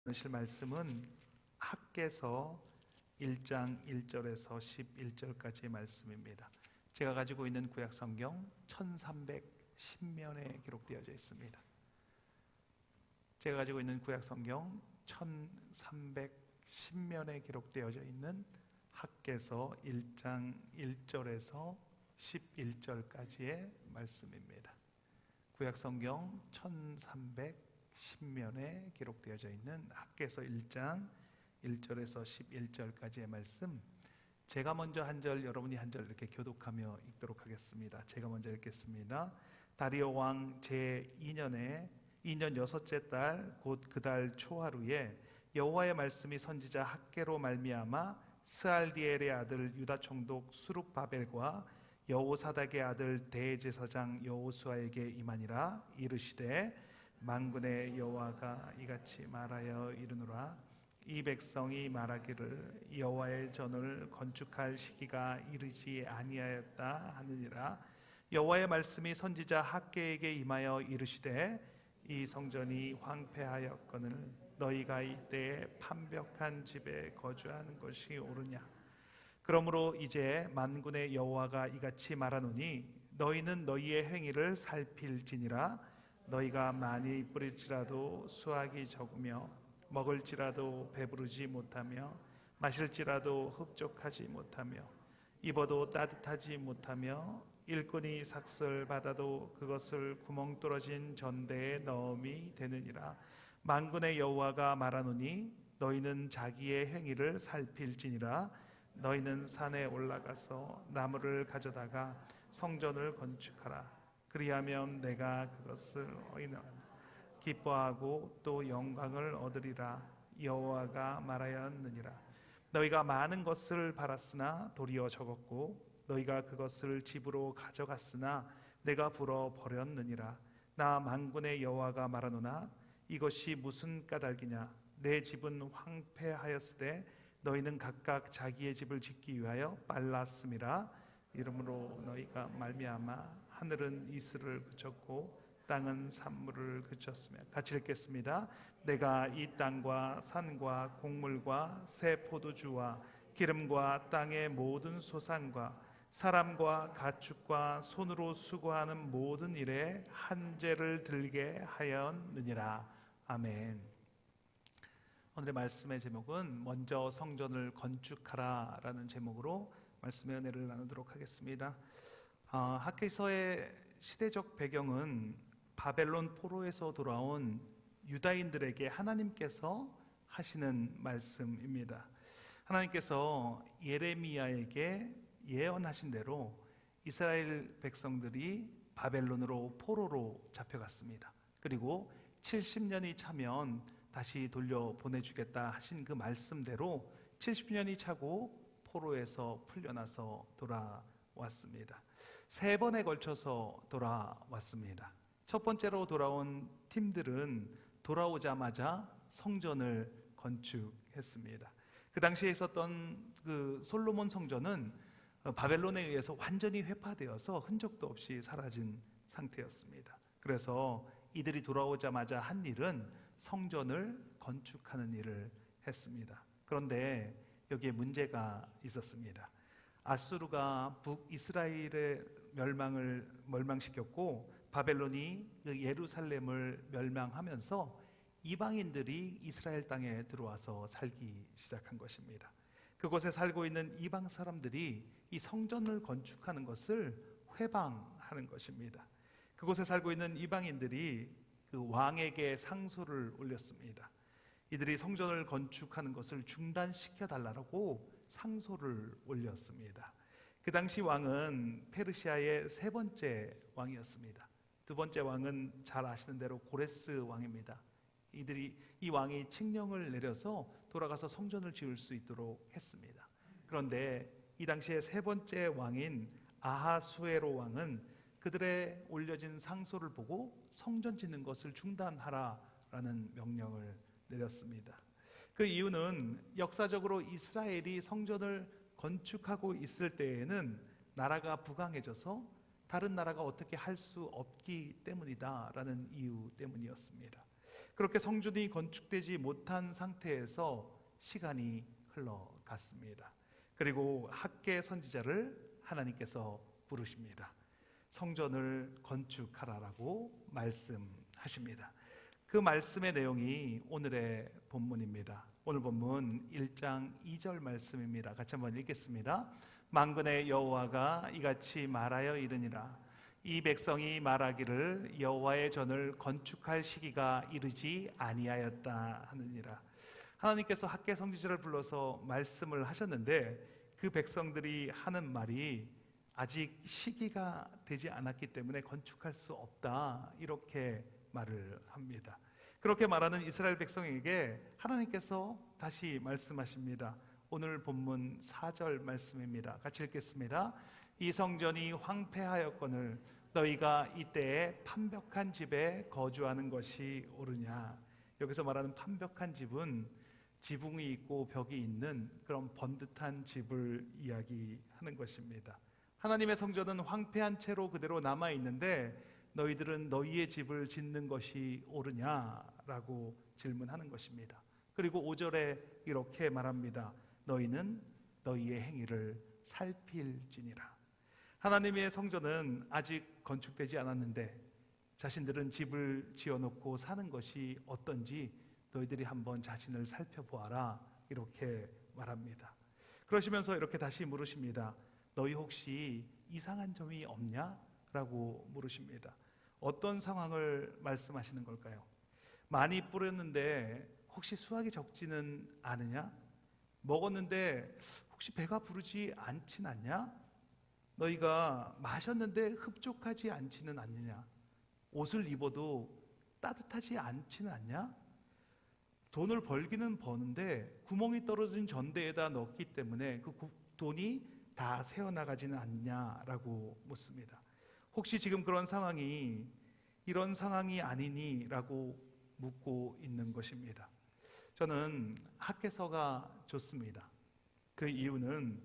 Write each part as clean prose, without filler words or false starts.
오늘 말씀은 학개서 1장 1절에서 11절까지의 말씀입니다. 제가 가지고 있는 구약 성경 1310면에 기록되어져 있습니다. 제가 가지고 있는 구약 성경 1310면에 기록되어져 있는 학개서 1장 1절에서 11절까지의 말씀입니다. 구약 성경 1310면에 기록되어져 있는 학개서 1장 1절에서 11절까지의 말씀, 제가 먼저 한 절, 여러분이 한 절 이렇게 교독하며 읽도록 하겠습니다. 제가 먼저 읽겠습니다. 다리오 왕 제2년에 2년 여섯째 달 곧 그 달 초하루에 여호와의 말씀이 선지자 학개로 말미암아 스알디엘의 아들 유다 총독 수룹바벨과 여호사닥의 아들 대제사장 여호수아에게 임하니라. 이르시되 만군의 여호와가 이같이 말하여 이르노라. 이 백성이 말하기를 여호와의 전을 건축할 시기가 이르지 아니하였다 하느니라. 여호와의 말씀이 선지자 학개에게 임하여 이르시되 이 성전이 황폐하였거늘 너희가 이때에 판벽한 집에 거주하는 것이 옳으냐. 그러므로 이제 만군의 여호와가 이같이 말하노니 너희는 너희의 행위를 살필지니라. 너희가 많이 뿌릴지라도 수확이 적으며 먹을지라도 배부르지 못하며 마실지라도 흡족하지 못하며 입어도 따뜻하지 못하며 일꾼이 삭슬 받아도 그것을 구멍 뚫어진 전대에 넣음이 되느니라. 만군의 여호와가 말하노니 너희는 자기의 행위를 살필지니라. 너희는 산에 올라가서 나무를 가져다가 성전을 건축하라. 그리하면 내가 그것을 기뻐하고 또 영광을 얻으리라. 여호와가 말하였느니라. 너희가 많은 것을 바랐으나 도리어 적었고 너희가 그것을 집으로 가져갔으나 내가 불어 버렸느니라. 나 만군의 여호와가 말하노나 이것이 무슨 까닭이냐. 내 집은 황폐하였으되 너희는 각각 자기의 집을 짓기 위하여 빨랐음이라. 이러므로 너희가 말미암아 하늘은 이슬을 그쳤고 땅은 산물을 그쳤으며. 같이 읽겠습니다. 내가 이 땅과 산과 곡물과 새 포도주와 기름과 땅의 모든 소산과 사람과 가축과 손으로 수고하는 모든 일에 한죄를 들게 하였느니라. 아멘. 오늘의 말씀의 제목은 먼저 성전을 건축하라 라는 제목으로 말씀의 은혜를 나누도록 하겠습니다. 학개서의 시대적 배경은 바벨론 포로에서 돌아온 유다인들에게 하나님께서 하시는 말씀입니다. 하나님께서 예레미야에게 예언하신 대로 이스라엘 백성들이 바벨론으로 포로로 잡혀갔습니다. 그리고 70년이 차면 다시 돌려보내주겠다 하신 그 말씀대로 70년이 차고 포로에서 풀려나서 돌아왔습니다. 3번에 걸쳐서 돌아왔습니다. 첫 번째로 돌아온 팀들은 돌아오자마자 성전을 건축했습니다. 그 당시에 있었던 그 솔로몬 성전은 바벨론에 의해서 완전히 회파되어서 흔적도 없이 사라진 상태였습니다. 그래서 이들이 돌아오자마자 한 일은 성전을 건축하는 일을 했습니다. 그런데 여기에 문제가 있었습니다. 아수르가 북이스라엘의 멸망시켰고 바벨론이 예루살렘을 멸망하면서 이방인들이 이스라엘 땅에 들어와서 살기 시작한 것입니다. 그곳에 살고 있는 이방 사람들이 이 성전을 건축하는 것을 회방하는 것입니다. 그곳에 살고 있는 이방인들이 그 왕에게 상소를 올렸습니다. 이들이 성전을 건축하는 것을 중단시켜 달라고 상소를 올렸습니다. 그 당시 왕은 페르시아의 3번째 왕이었습니다. 2번째 왕은 잘 아시는 대로 고레스 왕입니다. 이 왕이 칙령을 내려서 돌아가서 성전을 지을 수 있도록 했습니다. 그런데 이 당시에 3번째 왕인 아하수에로 왕은 그들의 올려진 상소를 보고 성전 짓는 것을 중단하라라는 명령을 내렸습니다. 그 이유는 역사적으로 이스라엘이 성전을 건축하고 있을 때에는 나라가 부강해져서 다른 나라가 어떻게 할 수 없기 때문이다라는 이유 때문이었습니다. 그렇게 성전이 건축되지 못한 상태에서 시간이 흘러갔습니다. 그리고 학개 선지자를 하나님께서 부르십니다. 성전을 건축하라라고 말씀하십니다. 그 말씀의 내용이 오늘의 본문입니다. 오늘 본문 1장 2절 말씀입니다. 같이 한번 읽겠습니다. 만군의 여호와가 이같이 말하여 이르니라. 이 백성이 말하기를 여호와의 전을 건축할 시기가 이르지 아니하였다 하느니라. 하나님께서 학개 선지자를 불러서 말씀을 하셨는데 그 백성들이 하는 말이 아직 시기가 되지 않았기 때문에 건축할 수 없다, 이렇게 말을 합니다. 그렇게 말하는 이스라엘 백성에게 하나님께서 다시 말씀하십니다. 오늘 본문 4절 말씀입니다. 같이 읽겠습니다. 이 성전이 황폐하였거늘 너희가 이때에 판벽한 집에 거주하는 것이 옳으냐. 여기서 말하는 판벽한 집은 지붕이 있고 벽이 있는 그런 번듯한 집을 이야기하는 것입니다. 하나님의 성전은 황폐한 채로 그대로 남아 있는데 너희들은 너희의 집을 짓는 것이 옳으냐라고 질문하는 것입니다. 그리고 5절에 이렇게 말합니다. 너희는 너희의 행위를 살필지니라. 하나님의 성전은 아직 건축되지 않았는데 자신들은 집을 지어놓고 사는 것이 어떤지 너희들이 한번 자신을 살펴보아라, 이렇게 말합니다. 그러시면서 이렇게 다시 물으십니다. 너희 혹시 이상한 점이 없냐? 라고 물으십니다. 어떤 상황을 말씀하시는 걸까요? 많이 뿌렸는데 혹시 수확이 적지는 않으냐? 먹었는데 혹시 배가 부르지 않진 않냐? 너희가 마셨는데 흡족하지 않지는 않느냐? 옷을 입어도 따뜻하지 않지는 않냐? 돈을 벌기는 버는데 구멍이 떨어진 전대에다 넣기 때문에 그 돈이 다 새어나가지는 않냐라고 묻습니다. 혹시 지금 그런 상황이 이런 상황이 아니니? 라고 묻고 있는 것입니다. 저는 학개서가 좋습니다. 그 이유는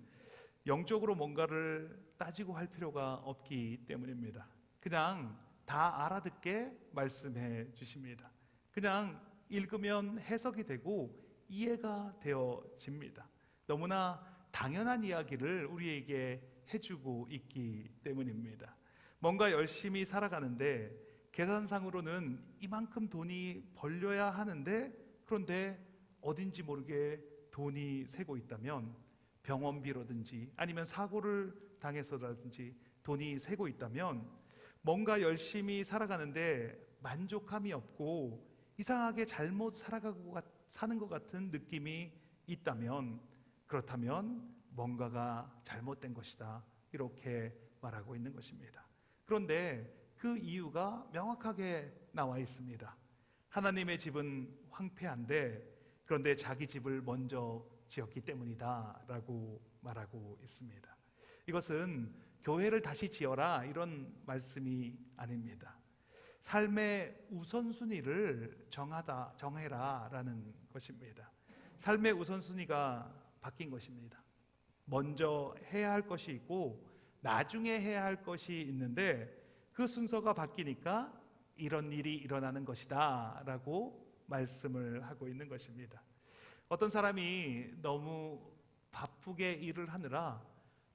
영적으로 뭔가를 따지고 할 필요가 없기 때문입니다. 그냥 다 알아듣게 말씀해 주십니다. 그냥 읽으면 해석이 되고 이해가 되어집니다. 너무나 당연한 이야기를 우리에게 해주고 있기 때문입니다. 뭔가 열심히 살아가는데 계산상으로는 이만큼 돈이 벌려야 하는데 그런데 어딘지 모르게 돈이 새고 있다면, 병원비라든지 아니면 사고를 당해서라든지 돈이 새고 있다면, 뭔가 열심히 살아가는데 만족함이 없고 이상하게 잘못 사는 것 같은 느낌이 있다면, 그렇다면 뭔가가 잘못된 것이다, 이렇게 말하고 있는 것입니다. 그런데 그 이유가 명확하게 나와 있습니다. 하나님의 집은 황폐한데 그런데 자기 집을 먼저 지었기 때문이다 라고 말하고 있습니다. 이것은 교회를 다시 지어라, 이런 말씀이 아닙니다. 삶의 우선순위를 정해라 라는 것입니다. 삶의 우선순위가 바뀐 것입니다. 먼저 해야 할 것이 있고 나중에 해야 할 것이 있는데 그 순서가 바뀌니까 이런 일이 일어나는 것이다 라고 말씀을 하고 있는 것입니다. 어떤 사람이 너무 바쁘게 일을 하느라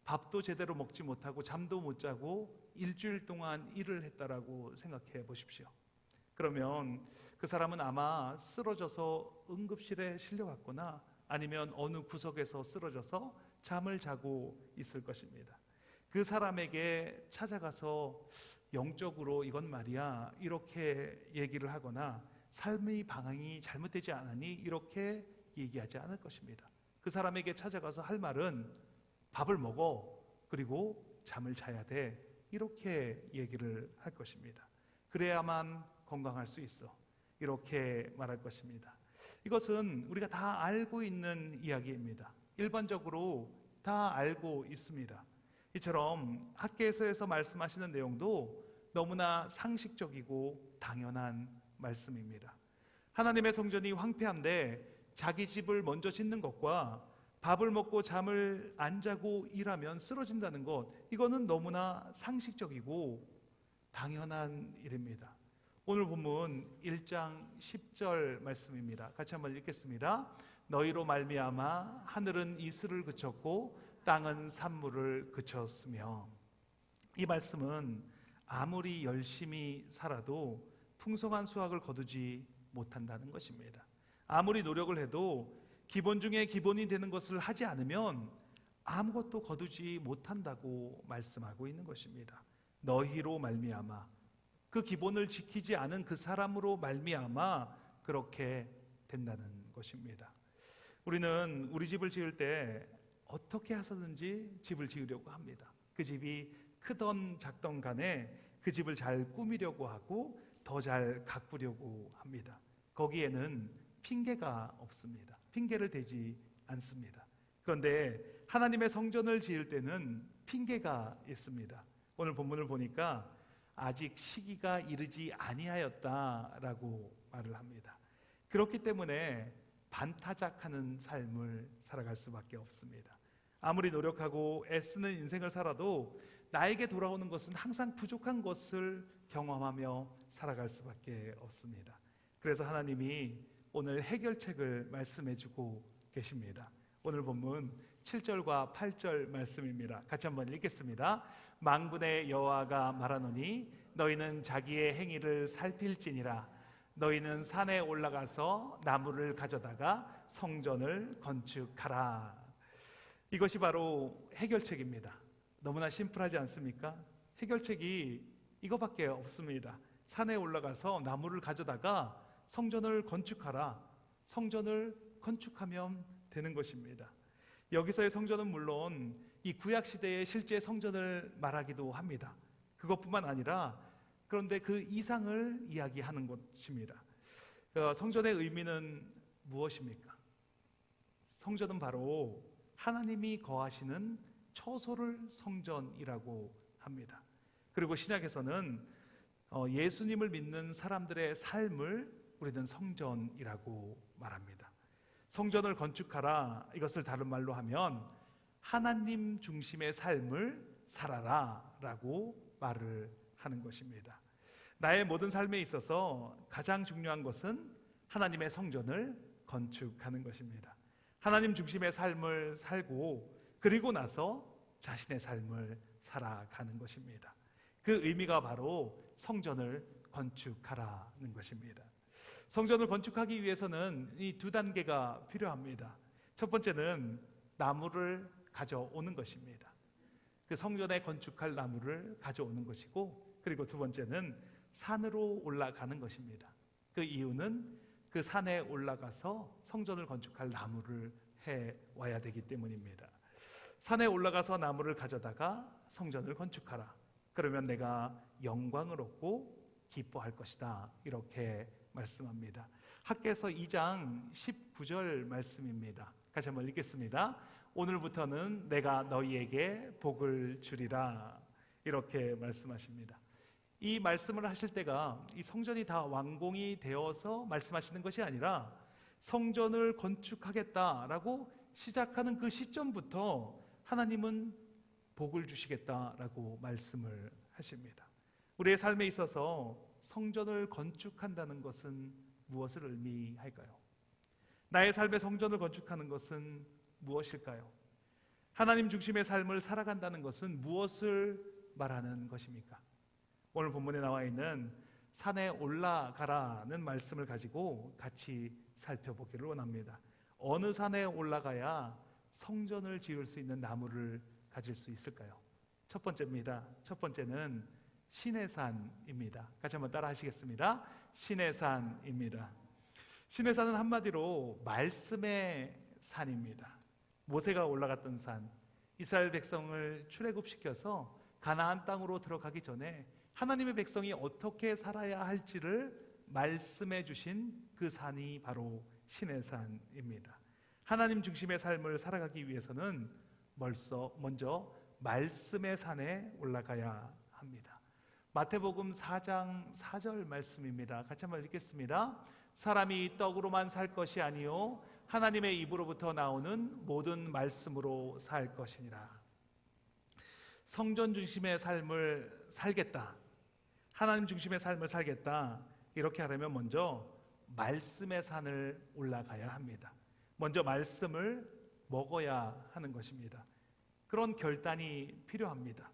밥도 제대로 먹지 못하고 잠도 못 자고 일주일 동안 일을 했다라고 생각해 보십시오. 그러면 그 사람은 아마 쓰러져서 응급실에 실려갔거나 아니면 어느 구석에서 쓰러져서 잠을 자고 있을 것입니다. 그 사람에게 찾아가서 영적으로 이건 말이야, 이렇게 얘기를 하거나 삶의 방향이 잘못되지 않으니 이렇게 얘기하지 않을 것입니다. 그 사람에게 찾아가서 할 말은 밥을 먹어, 그리고 잠을 자야 돼, 이렇게 얘기를 할 것입니다. 그래야만 건강할 수 있어, 이렇게 말할 것입니다. 이것은 우리가 다 알고 있는 이야기입니다. 일반적으로 다 알고 있습니다. 이처럼 학개서에서 말씀하시는 내용도 너무나 상식적이고 당연한 말씀입니다. 하나님의 성전이 황폐한데 자기 집을 먼저 짓는 것과 밥을 먹고 잠을 안 자고 일하면 쓰러진다는 것, 이거는 너무나 상식적이고 당연한 일입니다. 오늘 본문 1장 10절 말씀입니다. 같이 한번 읽겠습니다. 너희로 말미암아 하늘은 이슬을 그쳤고 땅은 산물을 그쳤으며. 이 말씀은 아무리 열심히 살아도 풍성한 수확을 거두지 못한다는 것입니다. 아무리 노력을 해도 기본 중에 기본이 되는 것을 하지 않으면 아무것도 거두지 못한다고 말씀하고 있는 것입니다. 너희로 말미암아, 그 기본을 지키지 않은 그 사람으로 말미암아 그렇게 된다는 것입니다. 우리는 우리 집을 지을 때 어떻게 해서든지 집을 지으려고 합니다. 그 집이 크던 작던 간에 그 집을 잘 꾸미려고 하고 더 잘 가꾸려고 합니다. 거기에는 핑계가 없습니다. 핑계를 대지 않습니다. 그런데 하나님의 성전을 지을 때는 핑계가 있습니다. 오늘 본문을 보니까 아직 시기가 이르지 아니하였다라고 말을 합니다. 그렇기 때문에 반타작하는 삶을 살아갈 수밖에 없습니다. 아무리 노력하고 애쓰는 인생을 살아도 나에게 돌아오는 것은 항상 부족한 것을 경험하며 살아갈 수밖에 없습니다. 그래서 하나님이 오늘 해결책을 말씀해주고 계십니다. 오늘 본문 7절과 8절 말씀입니다. 같이 한번 읽겠습니다. 만군의 여호와가 말하노니 너희는 자기의 행위를 살필지니라. 너희는 산에 올라가서 나무를 가져다가 성전을 건축하라. 이것이 바로 해결책입니다. 너무나 심플하지 않습니까? 해결책이 이거밖에 없습니다. 산에 올라가서 나무를 가져다가 성전을 건축하라. 성전을 건축하면 되는 것입니다. 여기서의 성전은 물론 이 구약 시대의 실제 성전을 말하기도 합니다. 그것뿐만 아니라 그런데 그 이상을 이야기하는 것입니다. 성전의 의미는 무엇입니까? 성전은 바로 하나님이 거하시는 처소를 성전이라고 합니다. 그리고 신약에서는 예수님을 믿는 사람들의 삶을 우리는 성전이라고 말합니다. 성전을 건축하라, 이것을 다른 말로 하면 하나님 중심의 삶을 살아라 라고 말을 하는 것입니다. 나의 모든 삶에 있어서 가장 중요한 것은 하나님의 성전을 건축하는 것입니다. 하나님 중심의 삶을 살고 그리고 나서 자신의 삶을 살아가는 것입니다. 그 의미가 바로 성전을 건축하라는 것입니다. 성전을 건축하기 위해서는 이 두 단계가 필요합니다. 첫 번째는 나무를 가져오는 것입니다. 그 성전에 건축할 나무를 가져오는 것이고, 그리고 두 번째는 산으로 올라가는 것입니다. 그 이유는 그 산에 올라가서 성전을 건축할 나무를 해 와야 되기 때문입니다. 산에 올라가서 나무를 가져다가 성전을 건축하라. 그러면 내가 영광을 얻고 기뻐할 것이다. 이렇게 말씀합니다. 학개서 2장 19절 말씀입니다. 같이 한번 읽겠습니다. 오늘부터는 내가 너희에게 복을 주리라. 이렇게 말씀하십니다. 이 말씀을 하실 때가 이 성전이 다 완공이 되어서 말씀하시는 것이 아니라 성전을 건축하겠다라고 시작하는 그 시점부터 하나님은 복을 주시겠다라고 말씀을 하십니다. 우리의 삶에 있어서 성전을 건축한다는 것은 무엇을 의미할까요? 나의 삶의 성전을 건축하는 것은 무엇일까요? 하나님 중심의 삶을 살아간다는 것은 무엇을 말하는 것입니까? 오늘 본문에 나와 있는 산에 올라가라는 말씀을 가지고 같이 살펴보기를 원합니다. 어느 산에 올라가야 성전을 지을 수 있는 나무를 가질 수 있을까요? 첫 번째입니다. 첫 번째는 시내산입니다. 같이 한번 따라 하시겠습니다. 시내산입니다. 시내산은 한마디로 말씀의 산입니다. 모세가 올라갔던 산, 이스라엘 백성을 출애굽시켜서 가나안 땅으로 들어가기 전에 하나님의 백성이 어떻게 살아야 할지를 말씀해 주신 그 산이 바로 시내산입니다. 하나님 중심의 삶을 살아가기 위해서는 먼저 말씀의 산에 올라가야 합니다. 마태복음 4장 4절 말씀입니다. 같이 한번 읽겠습니다. 사람이 떡으로만 살 것이 아니요 하나님의 입으로부터 나오는 모든 말씀으로 살 것이니라. 성전 중심의 삶을 살겠다, 하나님 중심의 삶을 살겠다, 이렇게 하려면 먼저 말씀의 산을 올라가야 합니다. 먼저 말씀을 먹어야 하는 것입니다. 그런 결단이 필요합니다.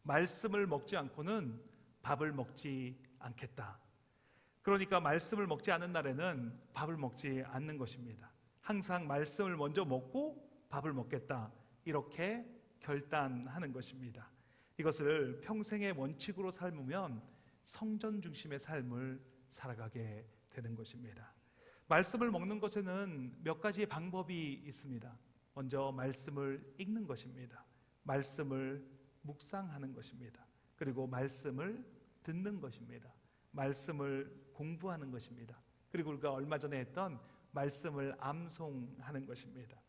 말씀을 먹지 않고는 밥을 먹지 않겠다. 그러니까 말씀을 먹지 않는 날에는 밥을 먹지 않는 것입니다. 항상 말씀을 먼저 먹고 밥을 먹겠다. 이렇게 결단하는 것입니다. 이것을 평생의 원칙으로 삶으면 성전 중심의 삶을 살아가게 되는 것입니다. 말씀을 먹는 것에는 몇 가지의 방법이 있습니다. 먼저 말씀을 읽는 것입니다. 말씀을 묵상하는 것입니다. 그리고 말씀을 듣는 것입니다. 말씀을 공부하는 것입니다. 그리고 우리가 얼마 전에 했던 말씀을 암송하는 것입니다.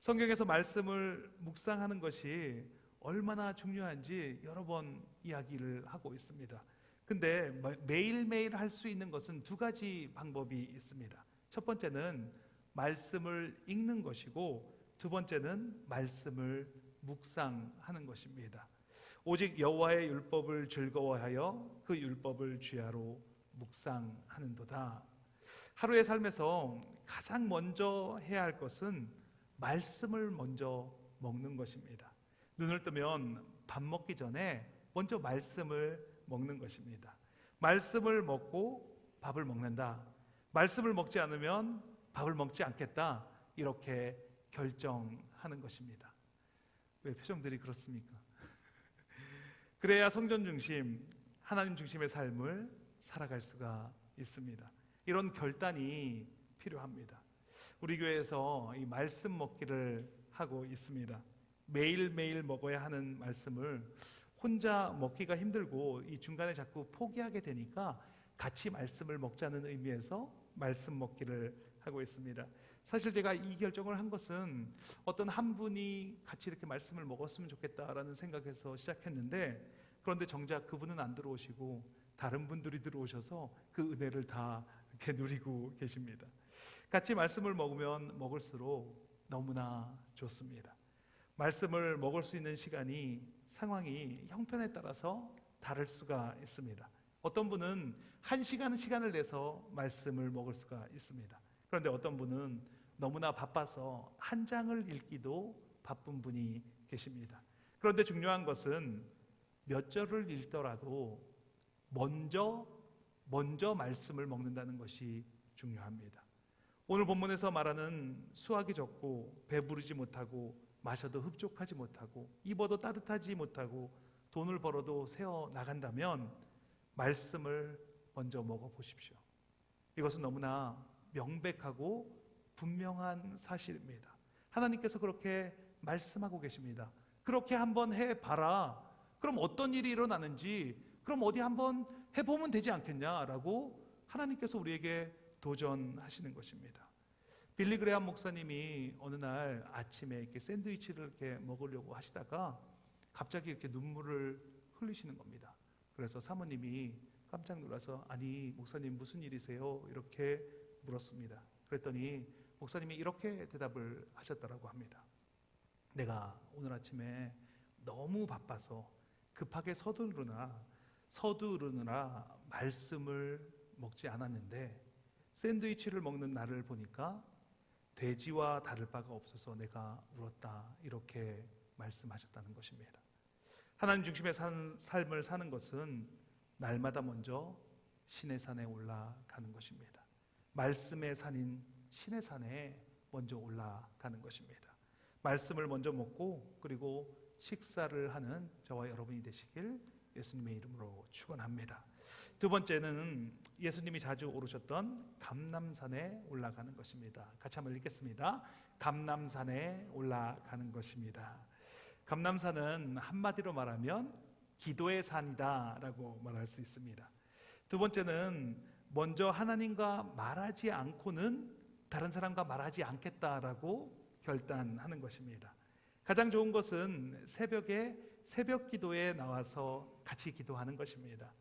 성경에서 말씀을 묵상하는 것이 얼마나 중요한지 여러 번 이야기를 하고 있습니다. 근데 매일매일 할 수 있는 것은 두 가지 방법이 있습니다. 첫 번째는 말씀을 읽는 것이고 두 번째는 말씀을 묵상하는 것입니다. 오직 여호와의 율법을 즐거워하여 그 율법을 주야로 묵상하는도다. 하루의 삶에서 가장 먼저 해야 할 것은 말씀을 먼저 먹는 것입니다. 눈을 뜨면 밥 먹기 전에 먼저 말씀을 먹는 것입니다. 말씀을 먹고 밥을 먹는다. 말씀을 먹지 않으면 밥을 먹지 않겠다. 이렇게 결정하는 것입니다. 왜 표정들이 그렇습니까? 그래야 성전 중심, 하나님 중심의 삶을 살아갈 수가 있습니다. 이런 결단이 필요합니다. 우리 교회에서 이 말씀 먹기를 하고 있습니다. 매일매일 먹어야 하는 말씀을 혼자 먹기가 힘들고 이 중간에 자꾸 포기하게 되니까 같이 말씀을 먹자는 의미에서 말씀 먹기를 하고 있습니다. 사실 제가 이 결정을 한 것은 어떤 한 분이 같이 이렇게 말씀을 먹었으면 좋겠다라는 생각에서 시작했는데, 그런데 정작 그분은 안 들어오시고 다른 분들이 들어오셔서 그 은혜를 다 이렇게 누리고 계십니다. 같이 말씀을 먹으면 먹을수록 너무나 좋습니다. 말씀을 먹을 수 있는 시간이 상황이 형편에 따라서 다를 수가 있습니다. 어떤 분은 1시간 시간을 내서 말씀을 먹을 수가 있습니다. 그런데 어떤 분은 너무나 바빠서 한 장을 읽기도 바쁜 분이 계십니다. 그런데 중요한 것은 몇 절을 읽더라도 먼저 말씀을 먹는다는 것이 중요합니다. 오늘 본문에서 말하는 수확이 적고 배부르지 못하고 마셔도 흡족하지 못하고 입어도 따뜻하지 못하고 돈을 벌어도 새어 나간다면 말씀을 먼저 먹어보십시오. 이것은 너무나 명백하고 분명한 사실입니다. 하나님께서 그렇게 말씀하고 계십니다. 그렇게 한번 해봐라. 그럼 어떤 일이 일어나는지, 그럼 어디 한번 해보면 되지 않겠냐라고 하나님께서 우리에게 도전하시는 것입니다. 빌리 그레함 목사님이 어느 날 아침에 이렇게 샌드위치를 이렇게 먹으려고 하시다가 갑자기 이렇게 눈물을 흘리시는 겁니다. 그래서 사모님이 깜짝 놀라서 아니 목사님 무슨 일이세요? 이렇게 물었습니다. 그랬더니 목사님이 이렇게 대답을 하셨다고 합니다. 내가 오늘 아침에 너무 바빠서 급하게 서두르느라 말씀을 먹지 않았는데 샌드위치를 먹는 나를 보니까 돼지와 다를 바가 없어서 내가 울었다. 이렇게 말씀하셨다는 것입니다. 하나님 중심의 삶을 사는 것은 날마다 먼저 신의 산에 올라가는 것입니다. 말씀의 산인 신의 산에 먼저 올라가는 것입니다. 말씀을 먼저 먹고 그리고 식사를 하는 저와 여러분이 되시길 예수님의 이름으로 축원합니다. 두 번째는 예수님이 자주 오르셨던 감람산에 올라가는 것입니다. 같이 한번 읽겠습니다. 감람산에 올라가는 것입니다. 감람산은 한마디로 말하면 기도의 산이다라고 말할 수 있습니다. 두 번째는 먼저 하나님과 말하지 않고는 다른 사람과 말하지 않겠다라고 결단하는 것입니다. 가장 좋은 것은 새벽에 새벽 기도에 나와서 같이 기도하는 것입니다.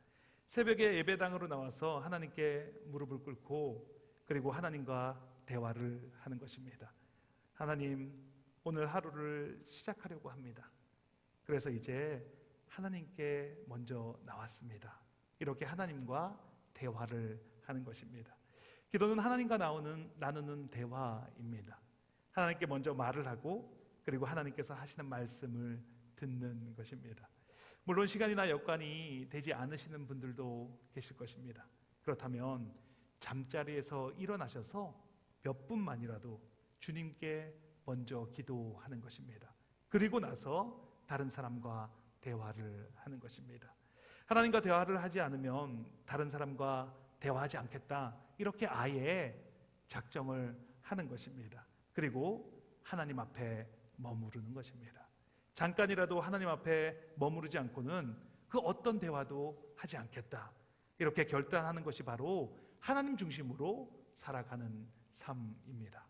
새벽에 예배당으로 나와서 하나님께 무릎을 꿇고 그리고 하나님과 대화를 하는 것입니다. 하나님, 오늘 하루를 시작하려고 합니다. 그래서 이제 하나님께 먼저 나왔습니다. 이렇게 하나님과 대화를 하는 것입니다. 기도는 하나님과 나누는 대화입니다. 하나님께 먼저 말을 하고 그리고 하나님께서 하시는 말씀을 듣는 것입니다. 물론 시간이나 여건이 되지 않으시는 분들도 계실 것입니다. 그렇다면 잠자리에서 일어나셔서 몇 분만이라도 주님께 먼저 기도하는 것입니다. 그리고 나서 다른 사람과 대화를 하는 것입니다. 하나님과 대화를 하지 않으면 다른 사람과 대화하지 않겠다, 이렇게 아예 작정을 하는 것입니다. 그리고 하나님 앞에 머무르는 것입니다. 잠깐이라도 하나님 앞에 머무르지 않고는 그 어떤 대화도 하지 않겠다, 이렇게 결단하는 것이 바로 하나님 중심으로 살아가는 삶입니다.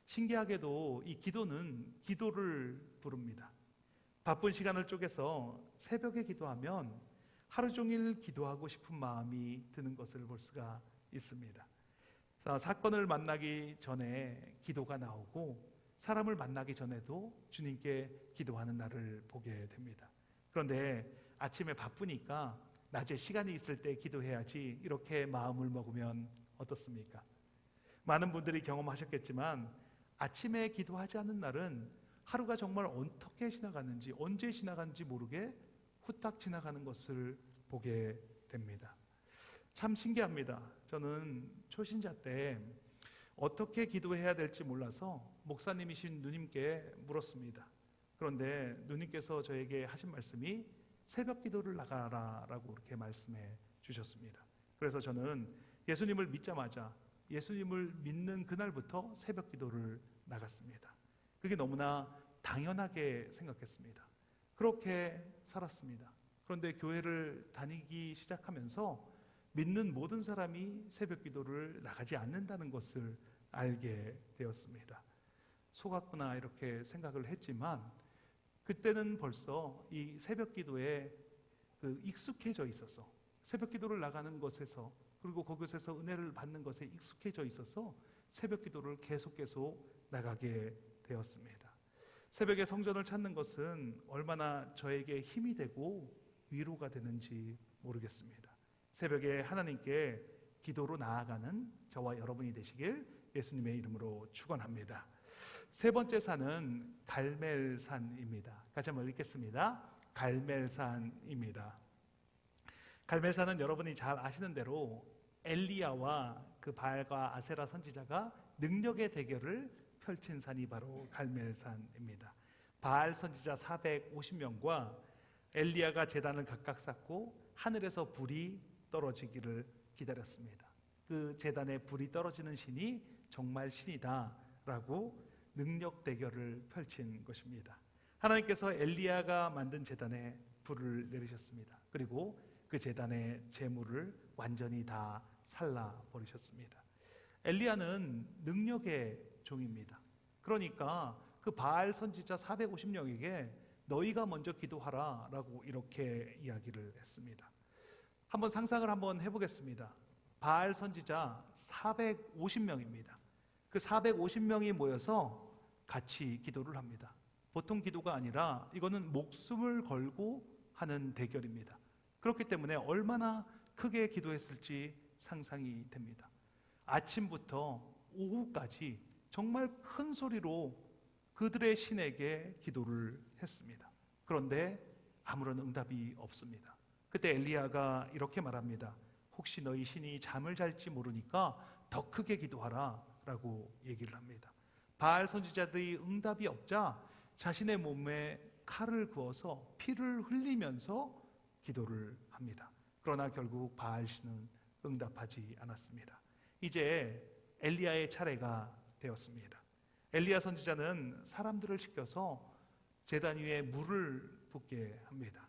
신기하게도 이 기도는 기도를 부릅니다. 바쁜 시간을 쪼개서 새벽에 기도하면 하루 종일 기도하고 싶은 마음이 드는 것을 볼 수가 있습니다. 사건을 만나기 전에 기도가 나오고 사람을 만나기 전에도 주님께 기도하는 날을 보게 됩니다. 그런데 아침에 바쁘니까 낮에 시간이 있을 때 기도해야지, 이렇게 마음을 먹으면 어떻습니까? 많은 분들이 경험하셨겠지만 아침에 기도하지 않는 날은 하루가 정말 어떻게 지나갔는지, 언제 지나갔는지 모르게 후딱 지나가는 것을 보게 됩니다. 참 신기합니다. 저는 초신자 때 어떻게 기도해야 될지 몰라서 목사님이신 누님께 물었습니다. 그런데 누님께서 저에게 하신 말씀이 새벽 기도를 나가라 라고 그렇게 말씀해 주셨습니다. 그래서 저는 예수님을 믿자마자 예수님을 믿는 그날부터 새벽 기도를 나갔습니다. 그게 너무나 당연하게 생각했습니다. 그렇게 살았습니다. 그런데 교회를 다니기 시작하면서 믿는 모든 사람이 새벽 기도를 나가지 않는다는 것을 알게 되었습니다. 속았구나, 이렇게 생각을 했지만 그때는 벌써 이 새벽 기도에 익숙해져 있어서, 새벽 기도를 나가는 것에서, 그리고 그곳에서 은혜를 받는 것에 익숙해져 있어서 새벽 기도를 계속 나가게 되었습니다. 새벽에 성전을 찾는 것은 얼마나 저에게 힘이 되고 위로가 되는지 모르겠습니다. 새벽에 하나님께 기도로 나아가는 저와 여러분이 되시길 예수님의 이름으로 축원합니다. 세 번째 산은 갈멜산입니다. 같이 한번 읽겠습니다. 갈멜산입니다. 갈멜산은 여러분이 잘 아시는 대로 엘리야와 그 바알과 아세라 선지자가 능력의 대결을 펼친 산이 바로 갈멜산입니다. 바알 선지자 450명과 엘리야가 제단을 각각 쌓고 하늘에서 불이 떨어지기를 기다렸습니다. 그 제단에 불이 떨어지는 신이 정말 신이다 라고 능력 대결을 펼친 것입니다. 하나님께서 엘리야가 만든 제단에 불을 내리셨습니다. 그리고 그 제단의 재물을 완전히 다 살라버리셨습니다. 엘리야는 능력의 종입니다. 그러니까 그 바알 선지자 450명에게 너희가 먼저 기도하라 라고 이렇게 이야기를 했습니다. 한번 상상을 한번 해보겠습니다. 바알 선지자 450명입니다. 그 450명이 모여서 같이 기도를 합니다. 보통 기도가 아니라 이거는 목숨을 걸고 하는 대결입니다. 그렇기 때문에 얼마나 크게 기도했을지 상상이 됩니다. 아침부터 오후까지 정말 큰 소리로 그들의 신에게 기도를 했습니다. 그런데 아무런 응답이 없습니다. 그때 엘리야가 이렇게 말합니다. 혹시 너희 신이 잠을 잘지 모르니까 더 크게 기도하라 라고 얘기를 합니다. 바알 선지자들이 응답이 없자 자신의 몸에 칼을 그어서 피를 흘리면서 기도를 합니다. 그러나 결국 바알 신은 응답하지 않았습니다. 이제 엘리야의 차례가 되었습니다. 엘리야 선지자는 사람들을 시켜서 제단 위에 물을 붓게 합니다.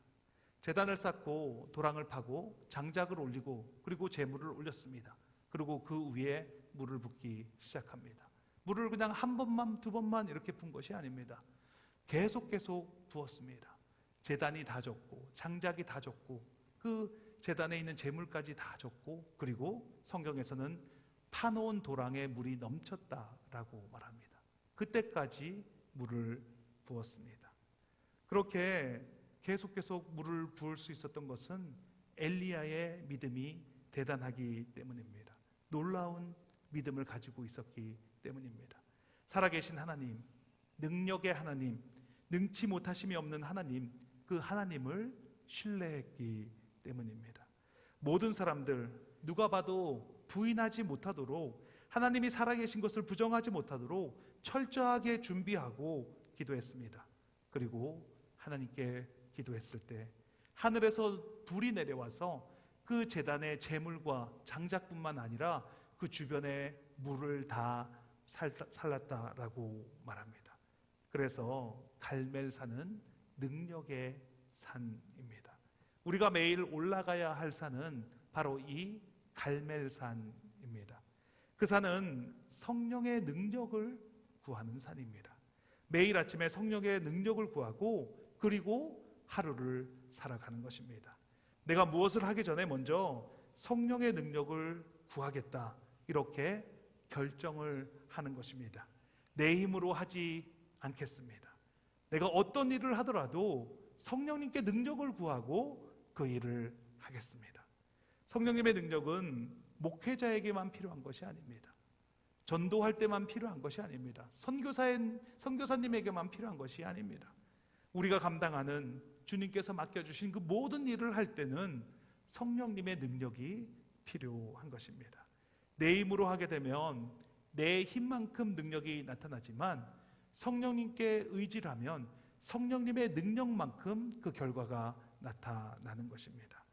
제단을 쌓고 도랑을 파고 장작을 올리고 그리고 제물을 올렸습니다. 그리고 그 위에 물을 붓기 시작합니다. 물을 그냥 한 번만 두 번만 이렇게 분 것이 아닙니다. 계속 부었습니다. 제단이 다 젖고 장작이 다 젖고 그 제단에 있는 제물까지 다 젖고, 그리고 성경에서는 파놓은 도랑에 물이 넘쳤다라고 말합니다. 그때까지 물을 부었습니다. 그렇게 계속 물을 부을 수 있었던 것은 엘리야의 믿음이 대단하기 때문입니다. 놀라운 믿음을 가지고 있었기 때문입니다. 살아계신 하나님, 능력의 하나님, 능치 못하심이 없는 하나님, 그 하나님을 신뢰했기 때문입니다. 모든 사람들 누가 봐도 부인하지 못하도록, 하나님이 살아계신 것을 부정하지 못하도록 철저하게 준비하고 기도했습니다. 그리고 하나님께 기도했을 때 하늘에서 불이 내려와서 그 제단의 제물과 장작뿐만 아니라 그 주변에 물을 다 살랐다라고 말합니다. 그래서 갈멜산은 능력의 산입니다. 우리가 매일 올라가야 할 산은 바로 이 갈멜산입니다. 그 산은 성령의 능력을 구하는 산입니다. 매일 아침에 성령의 능력을 구하고 그리고 하루를 살아가는 것입니다. 내가 무엇을 하기 전에 먼저 성령의 능력을 구하겠다, 이렇게 결정을 하는 것입니다. 내 힘으로 하지 않겠습니다. 내가 어떤 일을 하더라도 성령님께 능력을 구하고 그 일을 하겠습니다. 성령님의 능력은 목회자에게만 필요한 것이 아닙니다. 전도할 때만 필요한 것이 아닙니다. 선교사님에게만 필요한 것이 아닙니다. 우리가 감당하는, 주님께서 맡겨주신 그 모든 일을 할 때는 성령님의 능력이 필요한 것입니다. 내 힘으로 하게 되면 내 힘만큼 능력이 나타나지만 성령님께 의지를 하면 성령님의 능력만큼 그 결과가 나타나는 것입니다.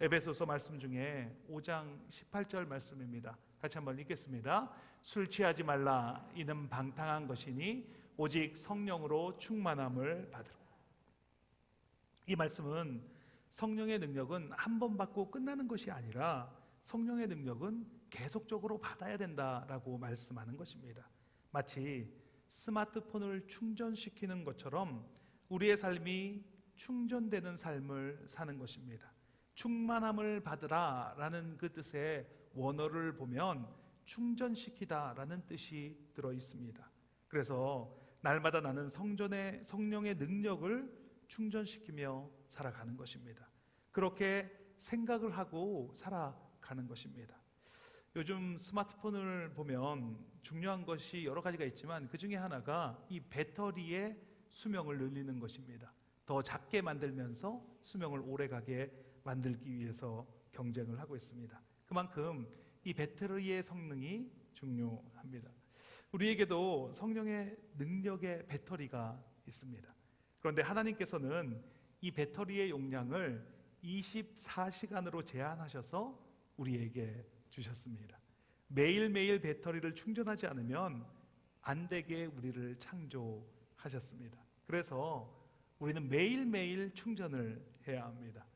에베소서 말씀 중에 5장 18절 말씀입니다. 같이 한번 읽겠습니다. 술 취하지 말라, 이는 방탕한 것이니 오직 성령으로 충만함을 받으라. 이 말씀은 성령의 능력은 한 번 받고 끝나는 것이 아니라 성령의 능력은 계속적으로 받아야 된다라고 말씀하는 것입니다. 마치 스마트폰을 충전시키는 것처럼 우리의 삶이 충전되는 삶을 사는 것입니다. 충만함을 받으라 라는 그 뜻의 원어를 보면 충전시키다 라는 뜻이 들어 있습니다. 그래서 날마다 나는 성령의 능력을 충전시키며 살아가는 것입니다. 그렇게 생각을 하고 살아가는 것입니다. 요즘 스마트폰을 보면 중요한 것이 여러 가지가 있지만 그 중에 하나가 이 배터리의 수명을 늘리는 것입니다. 더 작게 만들면서 수명을 오래가게 만들기 위해서 경쟁을 하고 있습니다. 그만큼 이 배터리의 성능이 중요합니다. 우리에게도 성령의 능력의 배터리가 있습니다. 그런데 하나님께서는 이 배터리의 용량을 24시간으로 제한하셔서 우리에게 주셨습니다. 매일매일 배터리를 충전하지 않으면 안 되게 우리를 창조하셨습니다. 그래서 우리는 매일매일 충전을 해야 합니다.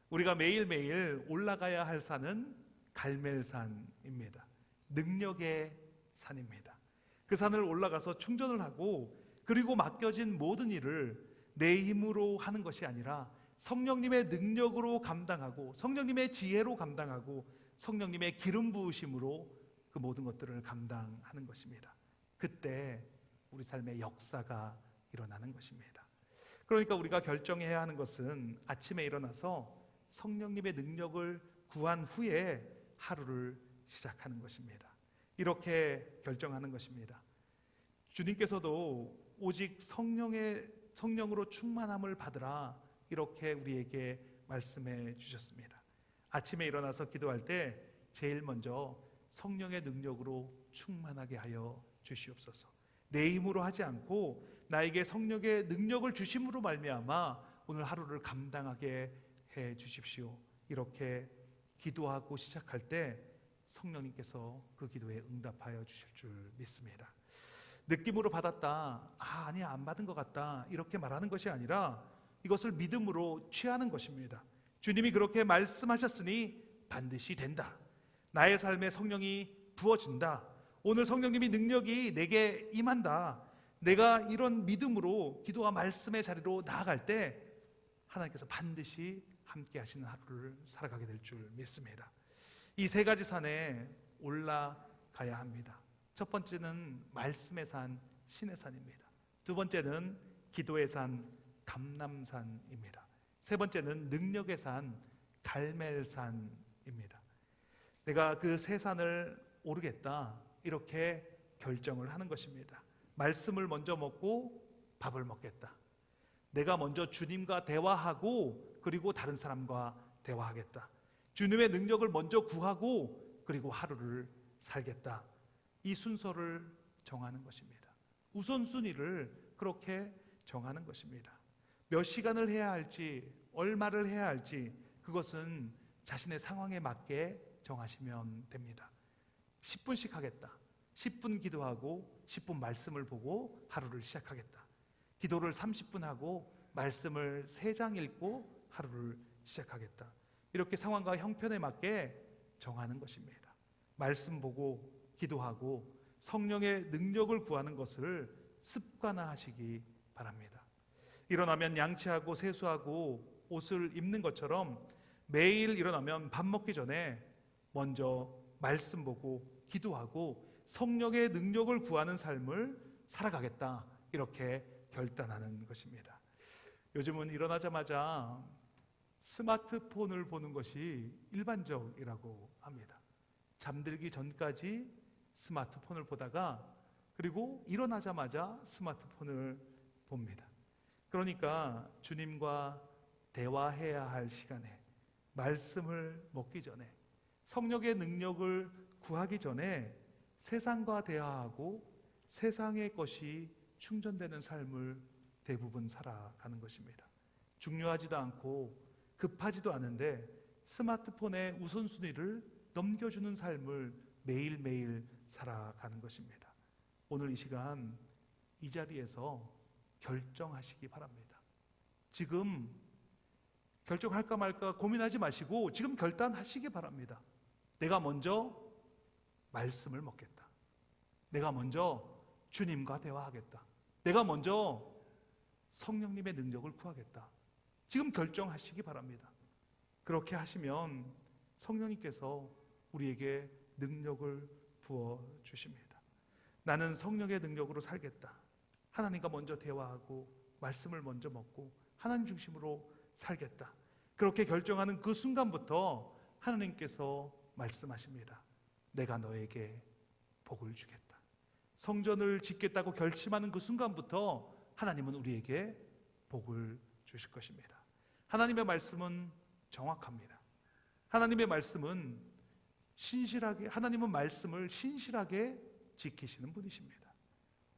우리가 매일매일 올라가야 할 산은 갈멜산입니다. 능력의 산입니다. 그 산을 올라가서 충전을 하고 그리고 맡겨진 모든 일을 내 힘으로 하는 것이 아니라 성령님의 능력으로 감당하고 성령님의 지혜로 감당하고 성령님의 기름 부으심으로 그 모든 것들을 감당하는 것입니다. 그때 우리 삶의 역사가 일어나는 것입니다. 그러니까 우리가 결정해야 하는 것은 아침에 일어나서 성령님의 능력을 구한 후에 하루를 시작하는 것입니다. 이렇게 결정하는 것입니다. 주님께서도 오직 성령으로 충만함을 받으라, 이렇게 우리에게 말씀해 주셨습니다. 아침에 일어나서 기도할 때 제일 먼저 성령의 능력으로 충만하게 하여 주시옵소서. 내 힘으로 하지 않고 나에게 성령의 능력을 주심으로 말미암아 오늘 하루를 감당하게 해 주십시오. 이렇게 기도하고 시작할 때 성령님께서 그 기도에 응답하여 주실 줄 믿습니다. 느낌으로 받았다, 아니야 안 받은 것 같다, 이렇게 말하는 것이 아니라 이것을 믿음으로 취하는 것입니다. 주님이 그렇게 말씀하셨으니 반드시 된다. 나의 삶에 성령이 부어진다. 오늘 성령님이 능력이 내게 임한다. 내가 이런 믿음으로 기도와 말씀의 자리로 나아갈 때 하나님께서 반드시 함께 하시는 하루를 살아가게 될 줄 믿습니다. 이 세 가지 산에 올라가야 합니다. 첫 번째는 말씀의 산, 신의 산입니다. 두 번째는 기도의 산, 감람산입니다. 세 번째는 능력의 산, 갈멜산입니다. 내가 그 세 산을 오르겠다, 이렇게 결정을 하는 것입니다. 말씀을 먼저 먹고 밥을 먹겠다. 내가 먼저 주님과 대화하고 그리고 다른 사람과 대화하겠다. 주님의 능력을 먼저 구하고 그리고 하루를 살겠다. 이 순서를 정하는 것입니다. 우선순위를 그렇게 정하는 것입니다. 몇 시간을 해야 할지, 얼마를 해야 할지, 그것은 자신의 상황에 맞게 정하시면 됩니다. 10분씩 하겠다. 10분 기도하고 10분 말씀을 보고 하루를 시작하겠다. 기도를 30분 하고 말씀을 3장 읽고 하루를 시작하겠다. 이렇게 상황과 형편에 맞게 정하는 것입니다. 말씀 보고 기도하고 성령의 능력을 구하는 것을 습관화하시기 바랍니다. 일어나면 양치하고 세수하고 옷을 입는 것처럼 매일 일어나면 밥 먹기 전에 먼저 말씀 보고 기도하고 성령의 능력을 구하는 삶을 살아가겠다, 이렇게 결단하는 것입니다. 요즘은 일어나자마자 스마트폰을 보는 것이 일반적이라고 합니다. 잠들기 전까지 스마트폰을 보다가 그리고 일어나자마자 스마트폰을 봅니다. 그러니까 주님과 대화해야 할 시간에, 말씀을 먹기 전에, 성령의 능력을 구하기 전에 세상과 대화하고 세상의 것이 충전되는 삶을 대부분 살아가는 것입니다. 중요하지도 않고 급하지도 않은데 스마트폰의 우선순위를 넘겨주는 삶을 매일매일 살아가는 것입니다. 오늘 이 시간 이 자리에서 결정하시기 바랍니다. 지금 결정할까 말까 고민하지 마시고 지금 결단하시기 바랍니다. 내가 먼저 말씀을 먹겠다. 내가 먼저 주님과 대화하겠다. 내가 먼저 성령님의 능력을 구하겠다. 지금 결정하시기 바랍니다. 그렇게 하시면 성령님께서 우리에게 능력을 부어주십니다. 나는 성령의 능력으로 살겠다. 하나님과 먼저 대화하고 말씀을 먼저 먹고 하나님 중심으로 살겠다. 그렇게 결정하는 그 순간부터 하나님께서 말씀하십니다. 내가 너에게 복을 주겠다. 성전을 짓겠다고 결심하는 그 순간부터 하나님은 우리에게 복을 주실 것입니다. 하나님의 말씀은 정확합니다. 하나님의 말씀은 신실하게, 하나님은 말씀을 신실하게 지키시는 분이십니다.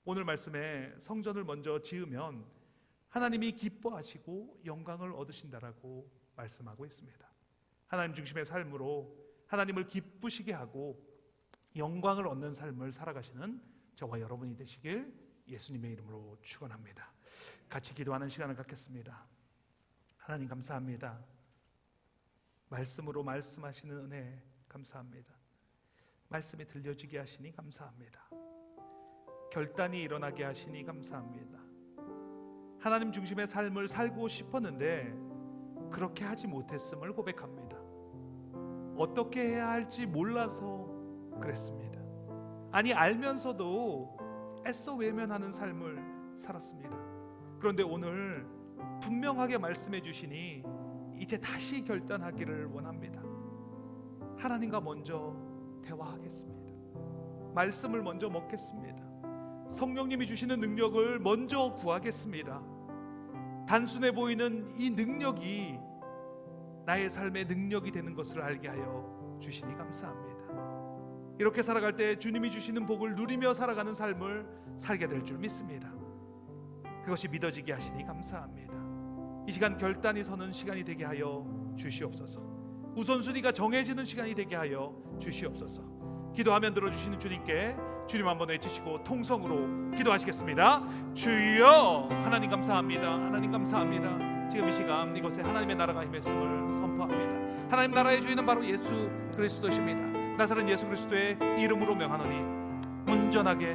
오늘 말씀에 성전을 먼저 지으면 하나님이 기뻐하시고 영광을 얻으신다라고 말씀하고 있습니다. 하나님 중심의 삶으로 하나님을 기쁘시게 하고 영광을 얻는 삶을 살아가시는 저와 여러분이 되시길 예수님의 이름으로 축원합니다. 같이 기도하는 시간을 갖겠습니다. 하나님 감사합니다. 말씀으로 말씀하시는 은혜 감사합니다. 말씀이 들려지게 하시니 감사합니다. 결단이 일어나게 하시니 감사합니다. 하나님 중심의 삶을 살고 싶었는데 그렇게 하지 못했음을 고백합니다. 어떻게 해야 할지 몰라서 그랬습니다. 아니 알면서도 애써 외면하는 삶을 살았습니다. 그런데 오늘 분명하게 말씀해 주시니 이제 다시 결단하기를 원합니다. 하나님과 먼저 대화하겠습니다. 말씀을 먼저 먹겠습니다. 성령님이 주시는 능력을 먼저 구하겠습니다. 단순해 보이는 이 능력이 나의 삶의 능력이 되는 것을 알게 하여 주시니 감사합니다. 이렇게 살아갈 때 주님이 주시는 복을 누리며 살아가는 삶을 살게 될 줄 믿습니다. 그것이 믿어지게 하시니 감사합니다. 이 시간 결단이 서는 시간이 되게 하여 주시옵소서. 우선순위가 정해지는 시간이 되게 하여 주시옵소서. 기도하면 들어주시는 주님께 주님 한번 외치시고 통성으로 기도하시겠습니다. 주여, 하나님 감사합니다. 하나님 감사합니다. 지금 이 시간 이곳에 하나님의 나라가 임했음을 선포합니다. 하나님 나라의 주인은 바로 예수 그리스도십니다. 나사렛 예수 그리스도의 이름으로 명하노니 온전하게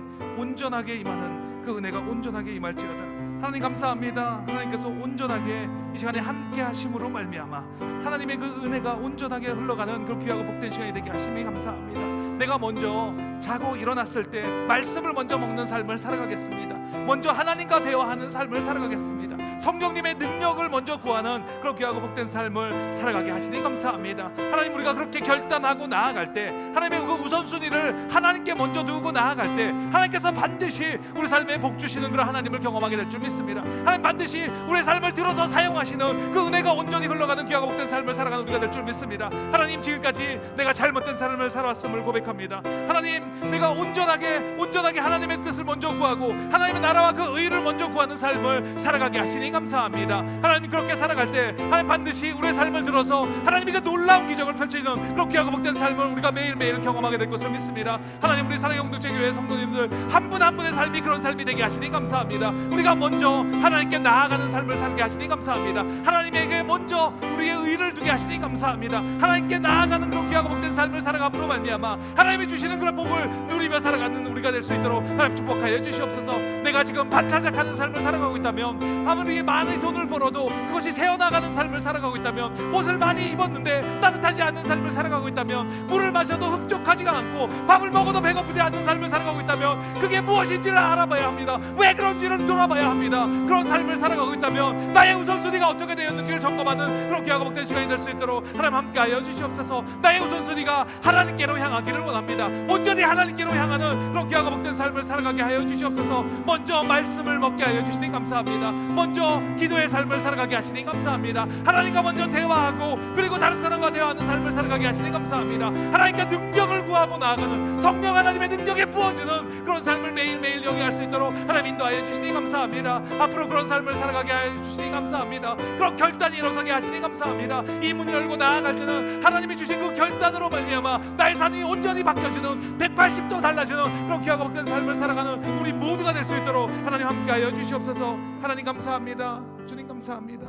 임하는 그 은혜가 온전하게 임할지어다. 하나님 감사합니다. 하나님께서 온전하게 이 시간에 함께 하심으로 말미암아 하나님의 그 은혜가 온전하게 흘러가는 그 귀하고 복된 시간이 되게 하심이 감사합니다. 내가 먼저 자고 일어났을 때 말씀을 먼저 먹는 삶을 살아가겠습니다. 먼저 하나님과 대화하는 삶을 살아가겠습니다. 성령님의 능력을 먼저 구하는 그런 귀하고 복된 삶을 살아가게 하시니 감사합니다. 하나님, 우리가 그렇게 결단하고 나아갈 때, 하나님의 그 우선순위를 하나님께 먼저 두고 나아갈 때 하나님께서 반드시 우리 삶에 복 주시는 그런 하나님을 경험하게 될 줄 믿습니다. 하나님, 반드시 우리의 삶을 들어서 사용하시는 그 은혜가 온전히 흘러가는 귀하고 복된 삶을 살아가는 우리가 될 줄 믿습니다. 하나님, 지금까지 내가 잘못된 삶을 살아왔음을 고백합니다. 하나님, 내가 온전하게 하나님의 뜻을 먼저 구하고 하나님의 나라와 그 의를 먼저 구하는 삶을 살아가게 하시니 감사합니다. 하나님, 그렇게 살아갈 때 하나님 반드시 우리의 삶을 들어서 하나님이 그 놀라운 기적을 펼치는 그런 귀하고 복된 삶을 우리가 매일매일 경험하게 될 것을 믿습니다. 하나님, 우리 사랑의 공동체 교회 성도님들 한 분 한 분의 삶이 그런 삶이 되게 하시니 감사합니다. 우리가 먼저 하나님께 나아가는 삶을 살게 하시니 감사합니다. 하나님에게 먼저 우리의 의를 두게 하시니 감사합니다. 하나님께 나아가는 그런 귀하고 복된 삶을 살아감으로 말미암아 하나님이 주시는 그런 복을 누리며 살아가는 우리가 될 수 있도록 하나님 축복하여 주시옵소서. 내가 지금 반타작하는 삶을 살아가고 있다면, 아무리 많은 돈을 벌어도 그것이 새어나가는 삶을 살아가고 있다면, 옷을 많이 입었는데 따뜻하지 않은 삶을 살아가고 있다면, 물을 마셔도 흡족하지가 않고 밥을 먹어도 배고프지 않는 삶을 살아가고 있다면 그게 무엇인지를 알아봐야 합니다. 왜 그런지를 돌아봐야 합니다. 그런 삶을 살아가고 있다면 나의 우선순위가 어떻게 되었는지를 점검하는 그런 귀하고 복된 시간이 될 수 있도록 하나님 함께하여 주시옵소서. 나의 우선순위가 하나님께로 향하기를 원합니다. 온전히 하나님께로 향하는 그런 귀하고 복된 삶을 살아가게 하여 주시옵소서. 먼저 말씀을 먹게 하여 주시니 감사합니다. 먼저 기도의 삶을 살아가게 하시니 감사합니다. 하나님과 먼저 대화하고 그리고 다른 사람과 대화하는 삶을 살아가게 하시니 감사합니다. 하나님께 능력을 구하고 나아가는 성령 하나님의 능력에 부어주는 그런 삶을 매일매일 영위할 수 있도록 하나님 인도하여 주시니 감사합니다. 앞으로 그런 삶을 살아가게 하여 주시니 감사합니다. 그런 결단이 일어서게 하시니 감사합니다. 이 문을 열고 나아갈 때는 하나님이 주신 그 결단으로 말미암아 나의 삶이 온전히 바뀌어지는 180도 달라지는 그런 귀하고 복된 삶을 살아가는 우리 모두가 될 수 있도록 하나님 함께하여 주시옵소서. 하나님 감사합니다. 주님 감사합니다.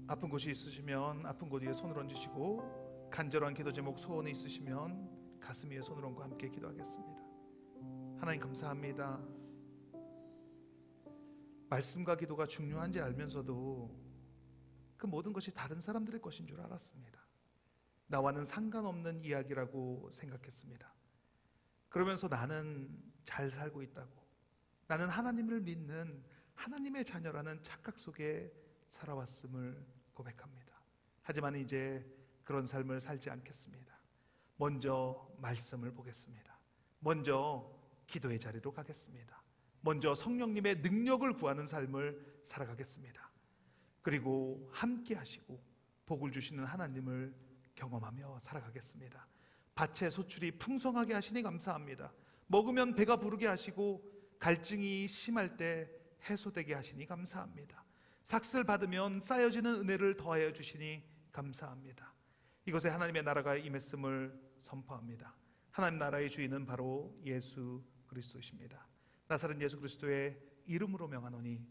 아픈 곳이 있으시면 아픈 곳 위에 손을 얹으시고, 간절한 기도 제목 소원이 있으시면 가슴 위에 손을 얹고 함께 기도하겠습니다. 하나님 감사합니다. 말씀과 기도가 중요한지 알면서도 그 모든 것이 다른 사람들의 것인 줄 알았습니다. 나와는 상관없는 이야기라고 생각했습니다. 그러면서 나는 잘 살고 있다고, 나는 하나님을 믿는 하나님의 자녀라는 착각 속에 살아왔음을 고백합니다. 하지만 이제 그런 삶을 살지 않겠습니다. 먼저 말씀을 보겠습니다. 먼저 기도의 자리로 가겠습니다. 먼저 성령님의 능력을 구하는 삶을 살아가겠습니다. 그리고 함께 하시고 복을 주시는 하나님을 경험하며 살아가겠습니다. 밭의 소출이 풍성하게 하시니 감사합니다. 먹으면 배가 부르게 하시고 갈증이 심할 때 해소되게 하시니 감사합니다. 삭슬 받으면 쌓여지는 은혜를 더하여 주시니 감사합니다. 이곳에 하나님의 나라가 임했음을 선포합니다. 하나님 나라의 주인은 바로 예수 그리스도이십니다. 나사렛 예수 그리스도의 이름으로 명하노니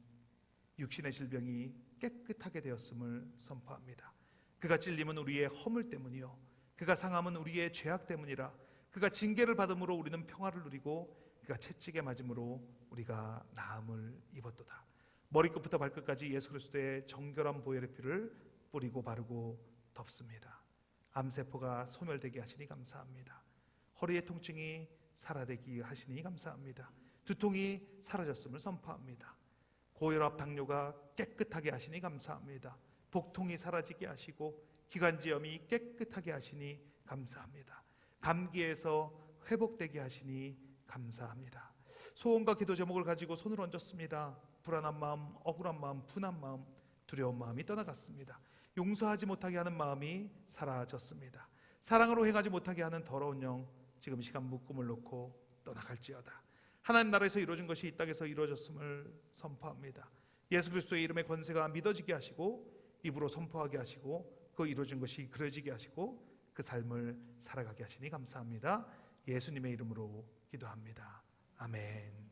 육신의 질병이 깨끗하게 되었음을 선포합니다. 그가 찔림은 우리의 허물 때문이요 그가 상함은 우리의 죄악 때문이라. 그가 징계를 받음으로 우리는 평화를 누리고 그가 채찍에 맞음으로 우리가 나음을 입었도다. 머리끝부터 발끝까지 예수 그리스도의 정결한 보혈의 피를 뿌리고 바르고 덮습니다. 암세포가 소멸되게 하시니 감사합니다. 허리의 통증이 사라되게 하시니 감사합니다. 두통이 사라졌음을 선포합니다. 고혈압 당뇨가 깨끗하게 하시니 감사합니다. 복통이 사라지게 하시고 기관지염이 깨끗하게 하시니 감사합니다. 감기에서 회복되게 하시니 감사합니다. 소원과 기도 제목을 가지고 손을 얹었습니다. 불안한 마음, 억울한 마음, 분한 마음, 두려운 마음이 떠나갔습니다. 용서하지 못하게 하는 마음이 사라졌습니다. 사랑으로 행하지 못하게 하는 더러운 영, 지금 이 시간 묶음을 놓고 떠나갈지어다. 하나님 나라에서 이루어진 것이 이 땅에서 이루어졌음을 선포합니다. 예수 그리스도의 이름의 권세가 믿어지게 하시고 입으로 선포하게 하시고 그 이루어진 것이 그려지게 하시고 그 삶을 살아가게 하시니 감사합니다. 예수님의 이름으로 기도합니다. 아멘.